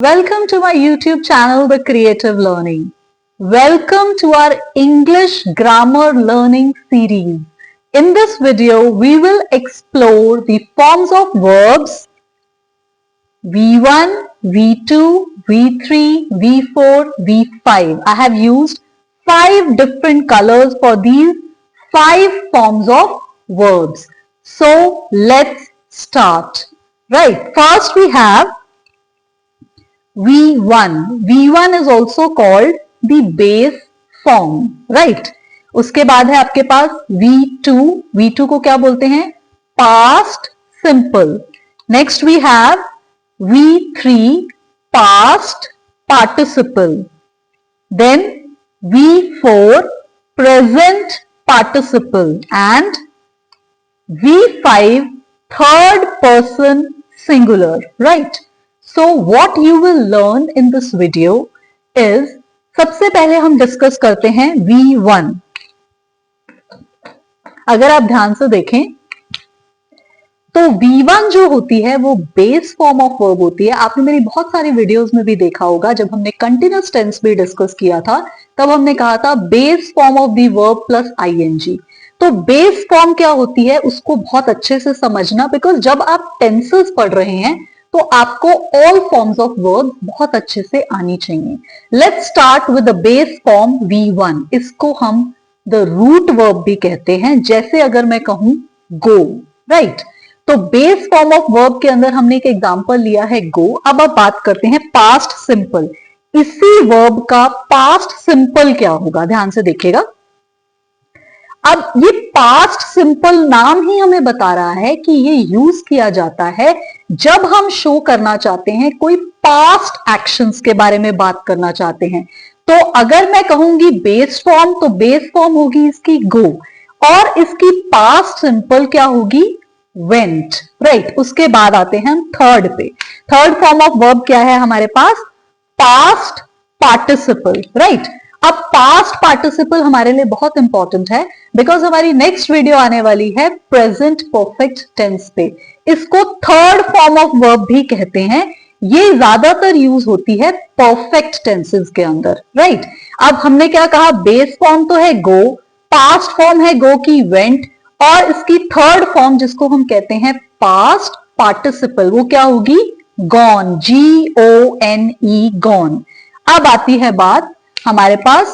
Welcome to my YouTube channel, The Creative Learning. Welcome to our English grammar learning series. In this video, we will explore the forms of verbs V1, V2, V3, V4, V5. I have used 5 different colors for these 5 forms of verbs. So let's start. Right, first we have V1. V1 is also called the base form, right? उसके बाद है आपके पास V2. V2 को क्या बोलते हैं? Past simple. Next we have V3, past participle. Then V4, present participle. And V5, third person singular, right? So what you will learn in this video is, सबसे पहले हम डिस्कस करते हैं V1. अगर आप ध्यान से देखें तो V1 जो होती है वो बेस फॉर्म ऑफ वर्ब होती है. आपने मेरी बहुत सारी वीडियोस में भी देखा होगा, जब हमने कंटिन्यूअस टेंस भी डिस्कस किया था तब हमने कहा था base form of the verb plus ing. तो बेस फॉर्म क्या होती है उसको बहुत अच्छे से समझना, बिकॉज जब आप टेंसेस पढ़ रहे हैं तो आपको ऑल फॉर्म्स ऑफ वर्ब बहुत अच्छे से आनी चाहिए. Let's start with the base form V1. इसको हम द रूट वर्ब भी कहते हैं. जैसे अगर मैं कहूं गो, राइट, तो बेस फॉर्म ऑफ वर्ब के अंदर हमने एक एग्जांपल लिया है गो. अब आप बात करते हैं पास्ट सिंपल. इसी वर्ब का पास्ट सिंपल क्या होगा, ध्यान से देखिएगा. अब ये पास्ट सिंपल नाम ही हमें बता रहा है कि ये यूज किया जाता है जब हम शो करना चाहते हैं, कोई पास्ट एक्शंस के बारे में बात करना चाहते हैं. तो अगर मैं कहूंगी बेस फॉर्म, तो बेस फॉर्म होगी इसकी गो और इसकी पास्ट सिंपल क्या होगी, वेंट, राइट. उसके बाद आते हैं हम थर्ड पे. थर्ड फॉर्म ऑफ वर्ब क्या है हमारे पास, पास्ट पार्टिसिपल, राइट. अब पास्ट पार्टिसिपल हमारे लिए बहुत इंपॉर्टेंट है बिकॉज हमारी नेक्स्ट वीडियो आने वाली है प्रेजेंट परफेक्ट टेंस पे. इसको थर्ड फॉर्म ऑफ वर्ब भी कहते हैं. ये ज्यादातर यूज होती है परफेक्ट टेंसेस के अंदर, राइट. अब हमने क्या कहा, बेस फॉर्म तो है गो, पास्ट फॉर्म है गो की वेंट, और इसकी थर्ड फॉर्म जिसको हम कहते हैं पास्ट पार्टिसिपल, वो क्या होगी, गॉन, GONE, गॉन. अब आती है बात हमारे पास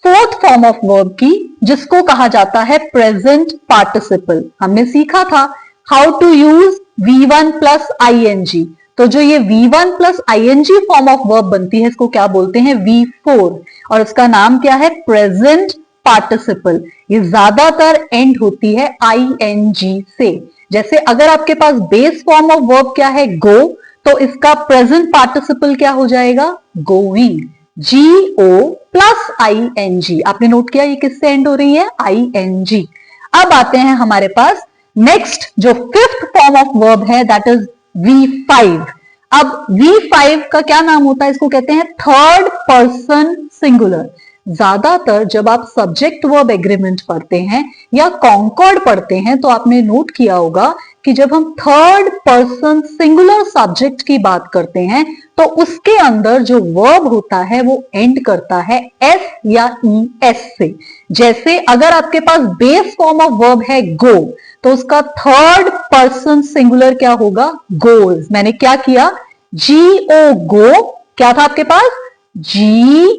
फोर्थ फॉर्म ऑफ वर्ब की, जिसको कहा जाता है प्रेजेंट पार्टिसिपल. हमने सीखा था how to use V1 plus ing. तो जो ये V1 plus ing form of verb बनती है इसको क्या बोलते हैं, V4, और इसका नाम क्या है, प्रेजेंट पार्टिसिपल. ये ज्यादातर एंड होती है ing से. जैसे अगर आपके पास बेस फॉर्म ऑफ वर्ब क्या है, गो, तो इसका प्रेजेंट पार्टिसिपल क्या हो जाएगा, गोइंग, GO प्लस ing. आपने नोट किया ये किससे एंड हो रही है, ing. अब आते हैं हमारे पास नेक्स्ट जो फिफ्थ फॉर्म ऑफ वर्ब है, दैट इज V5. अब V5 का क्या नाम होता है, इसको कहते हैं थर्ड पर्सन सिंगुलर. ज्यादातर जब आप सब्जेक्ट वर्ब एग्रीमेंट पढ़ते हैं या कॉन्कॉर्ड पढ़ते हैं तो आपने नोट किया होगा कि जब हम थर्ड पर्सन सिंगुलर सब्जेक्ट की बात करते हैं तो उसके अंदर जो वर्ब होता है वो एंड करता है S या ES से. जैसे अगर आपके पास बेस फॉर्म ऑफ वर्ब है गो, तो उसका थर्ड पर्सन सिंगुलर क्या होगा, गोज. मैंने क्या किया, GO गो, क्या था आपके पास, GO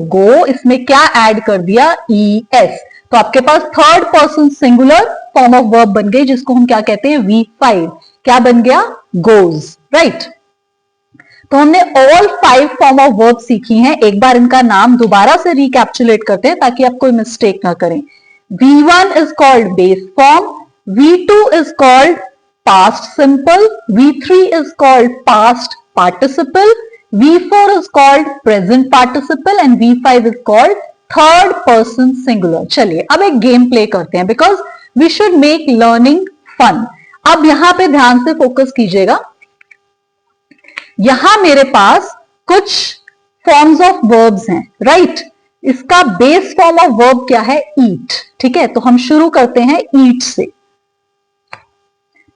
गो, इसमें क्या ऐड कर दिया, ES. तो आपके पास third person singular form of verb बन गई, जिसको हम क्या कहते हैं, V5. क्या बन गया, गोज, राइट. तो हमने ऑल 5 फॉर्म ऑफ वर्ब सीखी हैं. एक बार इनका नाम दोबारा से रिकैप्चुलेट करते हैं ताकि आप कोई मिस्टेक ना करें. V1 is called base form, V2 is called past simple, V3 is called past participle, V4 is called present participle and V5 is called third person singular. चलिए अब एक गेम प्ले करते हैं because we should make learning fun. अब यहां पे ध्यान से फोकस कीजिएगा. यहां मेरे पास कुछ फॉर्म्स ऑफ वर्ब्स हैं, राइट. इसका बेस फॉर्म ऑफ वर्ब क्या है, ईट, ठीक है. तो हम शुरू करते हैं ईट से.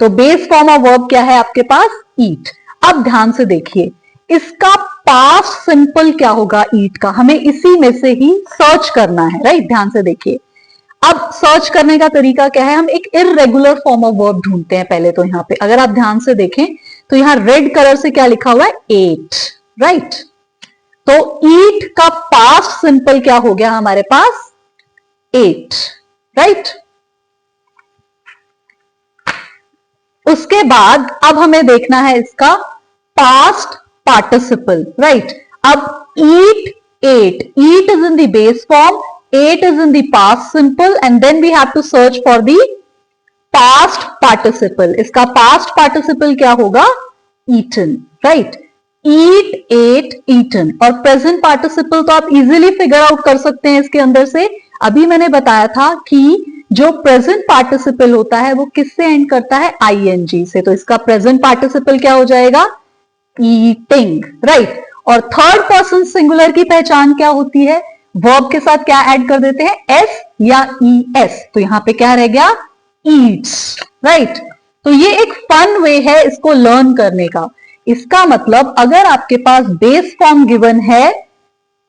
तो बेस फॉर्म ऑफ वर्ब क्या है आपके पास, ईट. अब ध्यान से देखिए, इसका पास्ट सिंपल क्या होगा ईट का, हमें इसी में से ही सर्च करना है, राइट। ध्यान से देखिए, अब सर्च करने का तरीका क्या है, हम एक इररेगुलर फॉर्म ऑफ वर्ब ढूंढते हैं पहले। तो यहां पे अगर आप ध्यान से देखें तो यहां रेड कलर से क्या लिखा हुआ है, एट, राइट। तो ईट का पास्ट सिंपल क्या हो गया हमारे पास, एट, राइट। उसके बाद अब हमें देखना है इसका पास्ट पार्टिसिपल, राइट। अब eat, ate, eat is in the base form, eight is in the past simple, and then we have to search for the past participle. इसका past participle क्या होगा, eaten, right? Eat, ate, eaten. और present participle तो आप easily figure out कर सकते हैं इसके अंदर से। अभी मैंने बताया था कि जो present participle होता है वो किससे end करता है, ing से। तो इसका present participle क्या हो जाएगा, eating, right? और थर्ड पर्सन सिंगुलर की पहचान क्या होती है, वर्ब के साथ क्या ऐड कर देते हैं, एस या ई एस। तो यहां पे क्या रह गया, ईट्स, राइट। तो ये एक फन वे है इसको लर्न करने का। इसका मतलब अगर आपके पास बेस फॉर्म गिवन है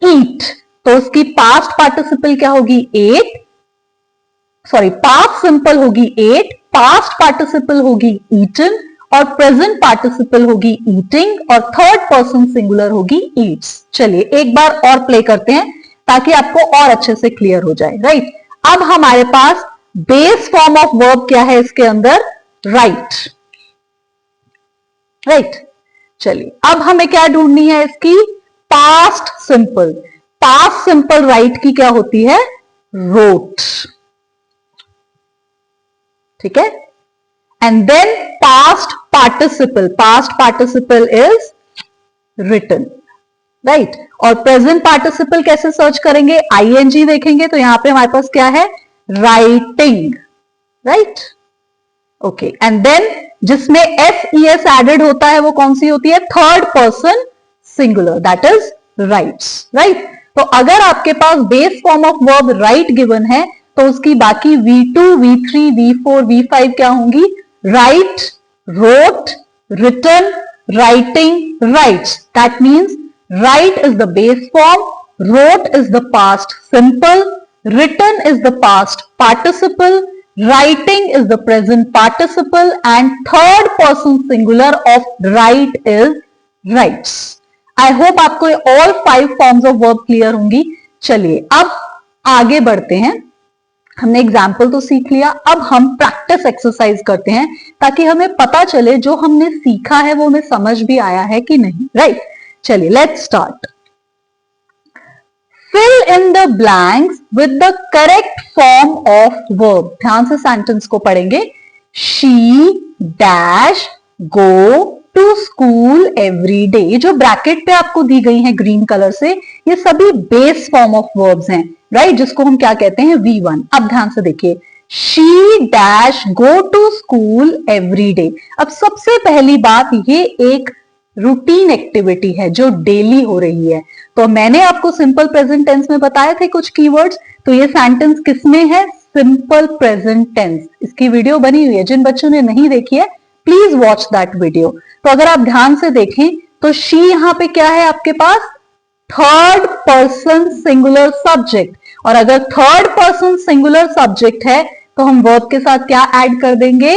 ईट, तो उसकी पास्ट पार्टिसिपल क्या होगी, एट, सॉरी पास्ट सिंपल होगी एट, पास्ट पार्टिसिपल होगी ईटन, और प्रेजेंट पार्टिसिपल होगी ईटिंग, और थर्ड पर्सन सिंगुलर होगी ईट्स। चलिए एक बार और प्ले करते हैं ताकि आपको और अच्छे से क्लियर हो जाए, राइट। अब हमारे पास बेस फॉर्म ऑफ वर्ब क्या है इसके अंदर, राइट, राइट। चलिए अब हमें क्या ढूंढनी है, इसकी past simple. Past simple right की क्या होती है, रोट, ठीक है। And then past participle, past participle is written, right. और प्रेजेंट पार्टिसिपल कैसे सर्च करेंगे, आईएनजी देखेंगे तो यहां पे हमारे पास क्या है, writing, right, okay. And then जिसमें एस ई एस एडेड होता है वो कौन सी होती है, third person singular, that is writes, right. तो अगर आपके पास base form of verb right given है तो उसकी बाकी V2, V3, V4, V5 क्या होंगी, right, wrote, written, writing, writes. That means write is the base form, wrote is the past simple, written is the past participle, writing is the present participle, and third person singular of write is writes. I hope आपको all 5 forms of verb clear होंगी। चलिए अब आगे बढ़ते हैं। हमने example तो सीख लिया, अब हम प्रैक्टिस एक्सरसाइज करते हैं ताकि हमें पता चले जो हमने सीखा है वो हमें समझ भी आया है कि नहीं, राइट। चलिए let's start. Fill in the blanks with the correct form of verb. ध्यान से सेंटेंस को पढ़ेंगे। She dash go to school every day. ये जो ब्रैकेट पे आपको दी गई है ग्रीन कलर से, ये सभी बेस फॉर्म ऑफ वर्ब्स हैं, राइट, जिसको हम क्या कहते हैं, V1। अब ध्यान से देखिए, she dash go to school every day. अब सबसे पहली बात, ये एक रूटीन एक्टिविटी है जो डेली हो रही है। तो मैंने आपको सिंपल प्रेजेंट टेंस में बताए थे कुछ कीवर्ड्स, तो ये सेंटेंस किसमें है, सिंपल प्रेजेंट टेंस। इसकी वीडियो बनी हुई है, जिन बच्चों ने नहीं देखी है प्लीज वॉच दैट वीडियो। तो अगर आप ध्यान से देखें तो शी यहां पे क्या है आपके पास, थर्ड पर्सन सिंगुलर सब्जेक्ट, और अगर थर्ड पर्सन सिंगुलर सब्जेक्ट है तो हम वर्ब के साथ क्या ऐड कर देंगे,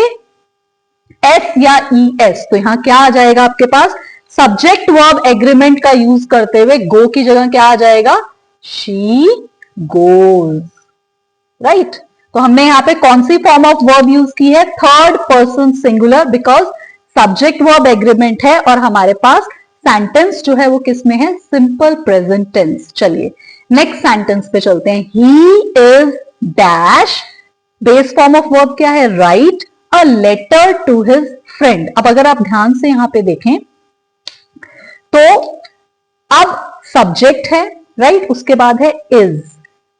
एस या ई एस। तो यहां क्या आ जाएगा आपके पास, सब्जेक्ट वर्ब एग्रीमेंट का यूज करते हुए गो की जगह क्या आ जाएगा, शी गोज, राइट। तो हमने यहां पे कौन सी फॉर्म ऑफ वर्ब यूज की है, third person singular, because subject verb agreement है और हमारे पास सेंटेंस जो है वो किसमें है, सिंपल प्रेजेंट टेंस। चलिए नेक्स्ट सेंटेंस पे चलते हैं। He is dash, base form of verb क्या है, write a letter to his friend. अब अगर आप ध्यान से यहां पे देखें तो अब सब्जेक्ट है, राइट, उसके बाद है इज।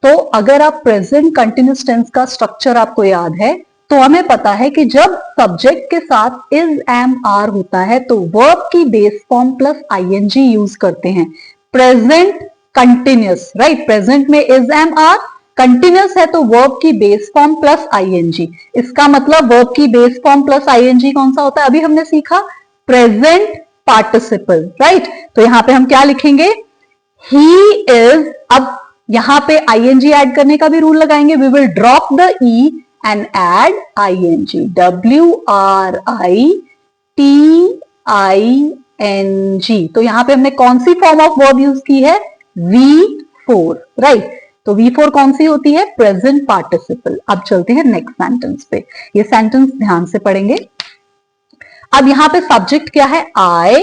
तो अगर आप प्रेजेंट कंटिन्यूअस टेंस का स्ट्रक्चर आपको याद है तो हमें पता है कि जब सब्जेक्ट के साथ इज एम आर होता है तो वर्ब की base form plus ING use करते हैं। प्रेजेंट कंटिन्यूअस, राइट, प्रेजेंट में इज एम आर, कंटिन्यूअस है तो वर्ब की बेस फॉर्म प्लस आईएनजी। इसका मतलब वर्ब की बेस फॉर्म प्लस आईएनजी कौन सा होता है, अभी हमने सीखा, प्रेजेंट पार्टिसिपल, राइट। तो यहां पे हम क्या लिखेंगे, ही इज। अब यहां पे आईएनजी ऐड करने का भी रूल लगाएंगे। We will drop the E and add ING, WRITING। तो यहां पे हमने कौन सी फॉर्म ऑफ वर्ब यूज की है, V4, राइट। तो V4 कौन सी होती है, प्रेजेंट पार्टिसिपल। अब चलते हैं नेक्स्ट सेंटेंस पे, ये सेंटेंस ध्यान से पढ़ेंगे। अब यहां पे सब्जेक्ट क्या है, I,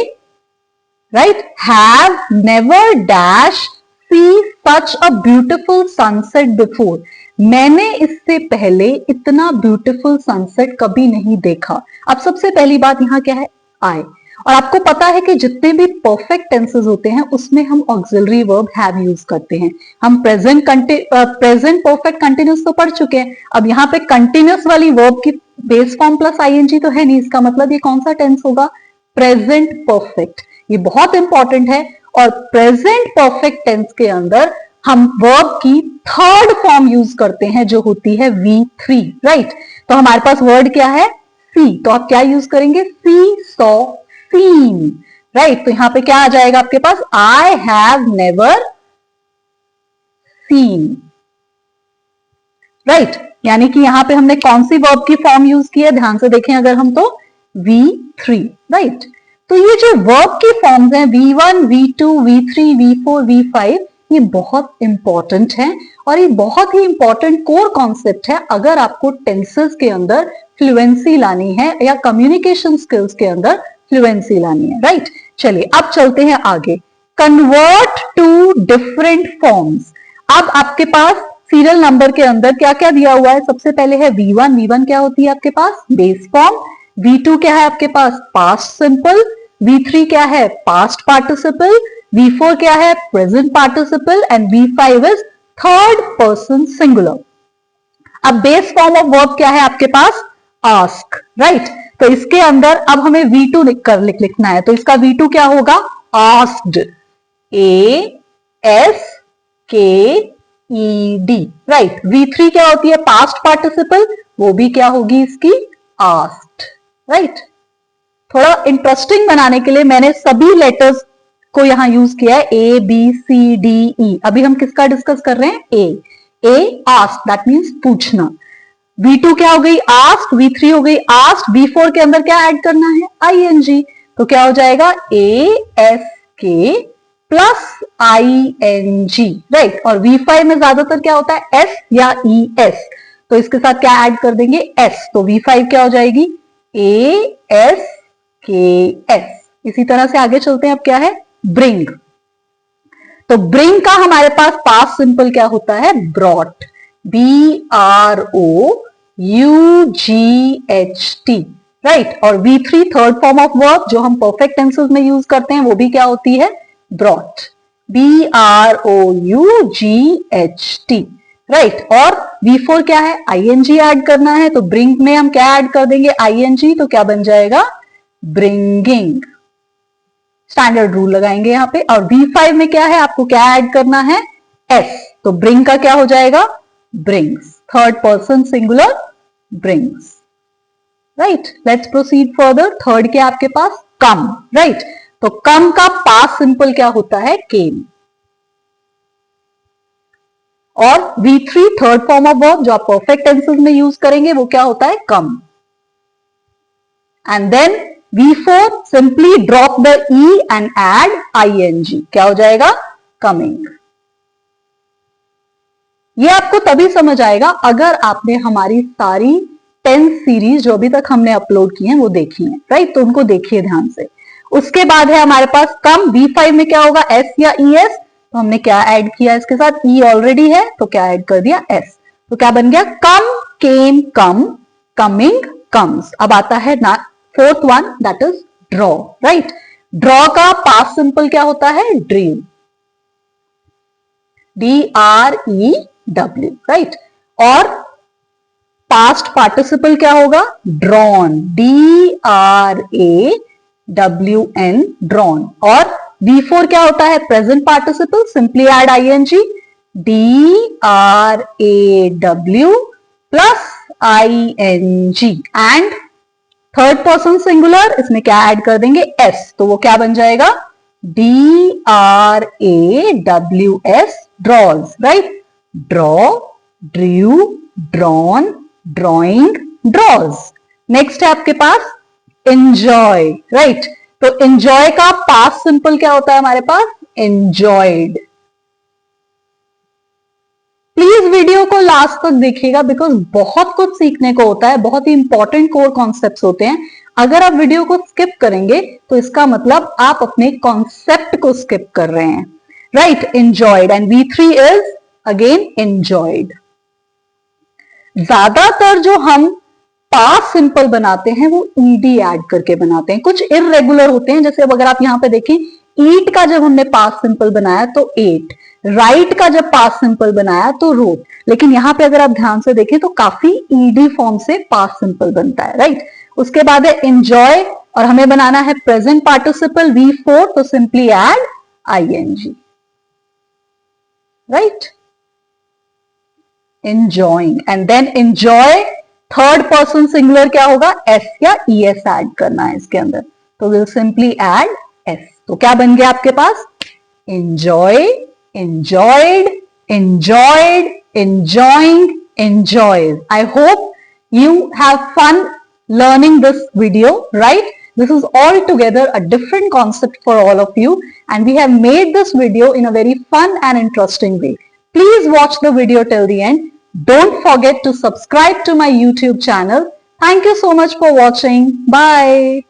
right. Have never dash see such a beautiful sunset before. मैंने इससे पहले इतना ब्यूटीफुल सनसेट कभी नहीं देखा। अब सबसे पहली बात यहां क्या है, आई। और आपको पता है कि जितने भी परफेक्ट टेंसेस होते हैं उसमें हम ऑक्सिलरी वर्ब हैव यूज करते हैं। हम प्रेजेंट परफेक्ट कंटिन्यूस तो पढ़ चुके हैं। अब यहाँ पे कंटिन्यूस वाली वर्ब की बेस फॉर्म प्लस आईएनजी तो है नहीं, इसका मतलब ये कौन सा टेंस होगा, प्रेजेंट परफेक्ट। ये बहुत इंपॉर्टेंट है। और प्रेजेंट परफेक्ट टेंस के अंदर हम वर्ब की थर्ड फॉर्म यूज करते हैं जो होती है V3, राइट। तो हमारे पास वर्ड क्या है, सी। तो आप क्या यूज करेंगे, सी सॉ सीन, राइट। तो यहां पे क्या आ जाएगा आपके पास, I have never seen, right. यानी कि यहां पे हमने कौन सी वर्ब की फॉर्म यूज की है, ध्यान से देखें अगर हम, तो V3, राइट। तो ये जो वर्ब की फॉर्म्स हैं V1, V2, V3, V4, V5, ये बहुत इंपॉर्टेंट है और ये बहुत ही इंपॉर्टेंट कोर कॉन्सेप्ट है अगर आपको टेंसेस के अंदर फ्लुएंसी लानी है या कम्युनिकेशन स्किल्स के अंदर फ्लुएंसी लानी है, राइट। चलिए अब चलते हैं आगे, कन्वर्ट टू डिफरेंट फॉर्म्स। अब आपके पास सीरियल नंबर के अंदर क्या क्या दिया हुआ है, सबसे पहले है V1। V1 क्या होती है आपके पास, बेस फॉर्म। V2 क्या है आपके पास, पास्ट सिंपल। V3 क्या है, पास्ट पार्टिसिपल। V4 क्या है, present participle. And V5 is third person singular. अब बेस फॉर्म ऑफ वर्ब क्या है आपके पास, आस्क, राइट। तो इसके अंदर अब हमें V2 लिखना है, तो इसका V2 क्या होगा, आस्क्ड, ASKED, राइट। V3 क्या होती है, पास्ट पार्टिसिपल, वो भी क्या होगी इसकी, आस्क्ड, राइट। थोड़ा इंटरेस्टिंग बनाने के लिए मैंने सभी लेटर्स को यहां यूज किया है, ABCDE। अभी हम किसका डिस्कस कर रहे हैं, ए आस्क, दैट मीन्स पूछना। V2 क्या हो गई, आस्क। V3 हो गई आस्क। V4 के अंदर क्या ऐड करना है, ING। तो क्या हो जाएगा, ASK प्लस ING, राइट। और V5 में ज्यादातर क्या होता है, S या ES, तो इसके साथ क्या ऐड कर देंगे, S। तो V5 क्या हो जाएगी, ASKS। इसी तरह से आगे चलते हैं। अब क्या है, ब्रिंग। तो ब्रिंग का हमारे पास पास्ट सिंपल क्या होता है, ब्रॉट, BROUGHT, राइट। और V3 third form of verb जो हम परफेक्ट टेंसेस में यूज करते हैं वो भी क्या होती है, ब्रॉट, BROUGHT, राइट। और V4 क्या है, ING ऐड करना है, तो ब्रिंग में हम क्या ऐड कर देंगे, ING। तो क्या बन जाएगा, ब्रिंगिंग। स्टैंडर्ड रूल लगाएंगे यहां पे। और V5 में क्या है, आपको क्या ऐड करना है, S। तो ब्रिंग का क्या हो जाएगा, brings, third person singular, brings, right. Let's proceed further. Third क्या आपके पास, कम, राइट। तो कम का पास्ट सिंपल क्या होता है, केम। और V3 third form of verb जो आप परफेक्ट टेंसेस में यूज करेंगे वो क्या होता है, come. And then V4 simply drop the E and add ING, क्या हो जाएगा, coming। ये आपको तभी समझ आएगा अगर आपने हमारी सारी 10 सीरीज जो अभी तक हमने अपलोड की हैं वो देखी हैं, राइट। तो उनको देखिए ध्यान से। उसके बाद है हमारे पास कम। V5 में क्या होगा, S या ES। तो हमने क्या ऐड किया इसके साथ, E ऑलरेडी है तो क्या ऐड कर दिया, S। तो क्या बन गया, कम, केम, कम, कमिंग, कम्स। अब आता है ना fourth one, that is draw, right. Draw का पास्ट सिंपल क्या होता है, ड्रीम, DREW, राइट। और पास्ट पार्टिसिपल क्या होगा, ड्रॉन, DRAWN, ड्रॉन। और V4 क्या होता है, present participle, simply add ING, DRAW plus ING। And third person singular, इसमें क्या ऐड कर देंगे, एस, तो वो क्या बन जाएगा, DRAWS, draws, right, draw, drew, drawn, drawing, draws. Next है आपके पास एंजॉय, राइट, तो एंजॉय का पास्ट सिंपल क्या होता है हमारे पास, एंजॉयड। प्लीज वीडियो को लास्ट तक देखिएगा बिकॉज बहुत कुछ सीखने को होता है, बहुत ही इंपॉर्टेंट कोर कॉन्सेप्ट्स होते हैं। अगर आप वीडियो को स्किप करेंगे तो इसका मतलब आप अपने कॉन्सेप्ट को स्किप कर रहे हैं, right, enjoyed, and V3 is again enjoyed. ज्यादातर जो हम पास्ट सिंपल बनाते हैं वो ईडी ऐड करके बनाते हैं, कुछ इररेगुलर होते हैं, जैसे अब अगर आप यहां पे देखें, ईट का जब हमने पास्ट सिंपल बनाया तो एट, राइट का जब पास्ट सिंपल बनाया तो रोट, लेकिन यहां पे अगर आप ध्यान से देखें तो काफी ईडी फॉर्म से पास्ट सिंपल बनता है, राइट। उसके बाद है एंजॉय, और हमें बनाना है प्रेजेंट पार्टिसिपल V4, तो simply add ING, right, enjoying, and then enjoy third person singular क्या होगा, एस या ES ऐड करना है इसके अंदर, तो विल सिंपली ऐड एस, तो क्या बन गया आपके पास, enjoy, enjoyed, enjoyed, enjoying, enjoys. I hope you have fun learning this video, right? This is altogether a different concept for all of you, and we have made this video in a very fun and interesting way. Please watch the video till the end. Don't forget to subscribe to my YouTube channel. Thank you so much for watching. Bye.